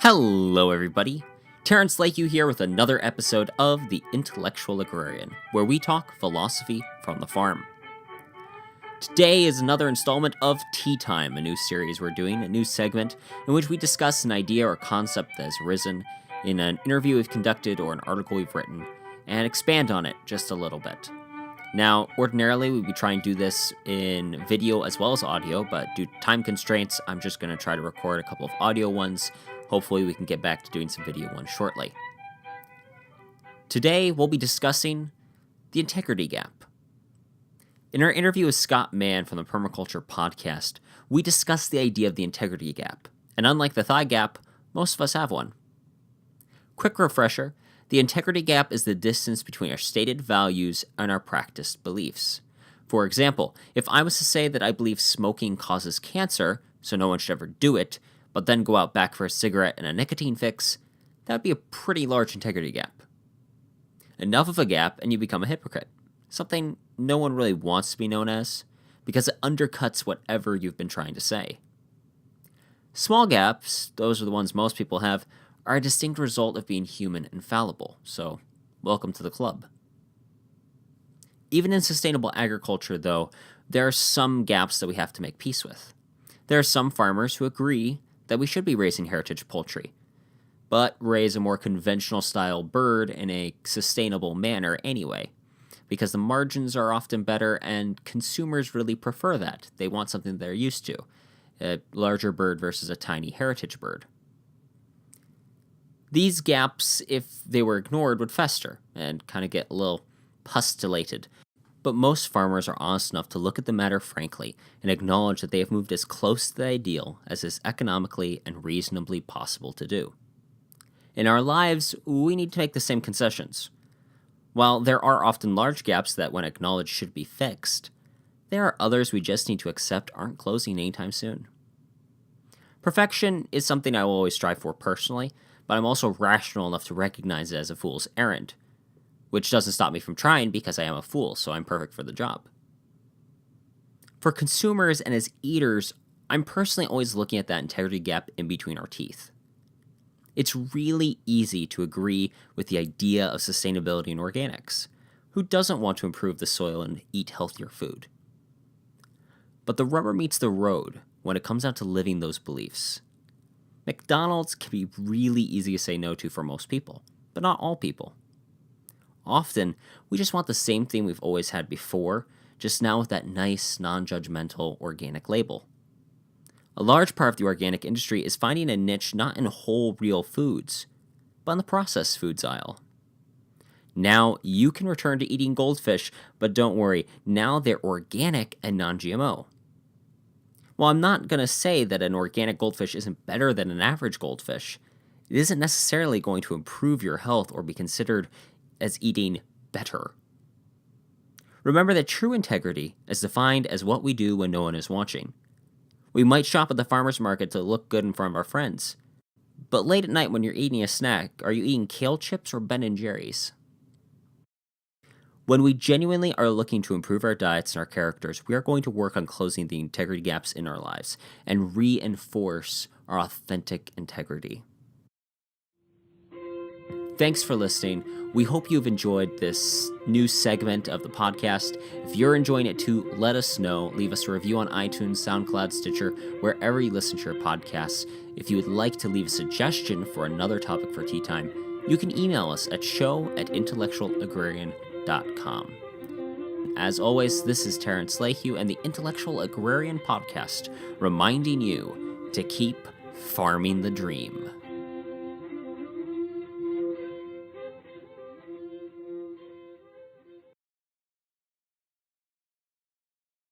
Hello, everybody. Terrence Lakeview here with another episode of The Intellectual Agrarian, where we talk philosophy from the farm. Today is another installment of Tea Time, a new series we're doing, a new segment in which we discuss an idea or concept that has arisen in an interview we've conducted or an article we've written, and expand on it just a little bit. Now, ordinarily, we'd be trying to do this in video as well as audio, but due to time constraints, I'm just going to try to record a couple of audio ones. Hopefully, we can get back to doing some video ones shortly. Today, we'll be discussing the integrity gap. In our interview with Scott Mann from the Permaculture podcast, we discussed the idea of the integrity gap, and unlike the thigh gap, most of us have one. Quick refresher. The integrity gap is the distance between our stated values and our practiced beliefs. For example, if I was to say that I believe smoking causes cancer, so no one should ever do it, but then go out back for a cigarette and a nicotine fix, that would be a pretty large integrity gap. Enough of a gap and you become a hypocrite, something no one really wants to be known as, because it undercuts whatever you've been trying to say. Small gaps, those are the ones most people have, are a distinct result of being human and fallible, so welcome to the club. Even in sustainable agriculture, though, there are some gaps that we have to make peace with. There are some farmers who agree that we should be raising heritage poultry, but raise a more conventional style bird in a sustainable manner anyway, because the margins are often better and consumers really prefer that. They want something they're used to, a larger bird versus a tiny heritage bird. These gaps, if they were ignored, would fester and kind of get a little pustulated. But most farmers are honest enough to look at the matter frankly and acknowledge that they have moved as close to the ideal as is economically and reasonably possible to do. In our lives, we need to make the same concessions. While there are often large gaps that, when acknowledged, should be fixed, there are others we just need to accept aren't closing anytime soon. Perfection is something I will always strive for personally, but I'm also rational enough to recognize it as a fool's errand, which doesn't stop me from trying because I am a fool, so I'm perfect for the job. For consumers and as eaters, I'm personally always looking at that integrity gap in between our teeth. It's really easy to agree with the idea of sustainability and organics. Who doesn't want to improve the soil and eat healthier food? But the rubber meets the road when it comes down to living those beliefs. McDonald's can be really easy to say no to for most people, but not all people. Often, we just want the same thing we've always had before, just now with that nice, non-judgmental organic label. A large part of the organic industry is finding a niche not in whole, real foods, but in the processed foods aisle. Now, you can return to eating goldfish, but don't worry, now they're organic and non-GMO. While I'm not going to say that an organic goldfish isn't better than an average goldfish, it isn't necessarily going to improve your health or be considered as eating better. Remember that true integrity is defined as what we do when no one is watching. We might shop at the farmer's market to look good in front of our friends, but late at night when you're eating a snack, are you eating kale chips or Ben & Jerry's? When we genuinely are looking to improve our diets and our characters, we are going to work on closing the integrity gaps in our lives and reinforce our authentic integrity. Thanks for listening. We hope you've enjoyed this new segment of the podcast. If you're enjoying it too, let us know. Leave us a review on iTunes, SoundCloud, Stitcher, wherever you listen to your podcasts. If you would like to leave a suggestion for another topic for Tea Time, you can email us at show@intellectualagrarian.com. As always, this is Terrence Lakeview and the Intellectual Agrarian Podcast, reminding you to keep farming the dream.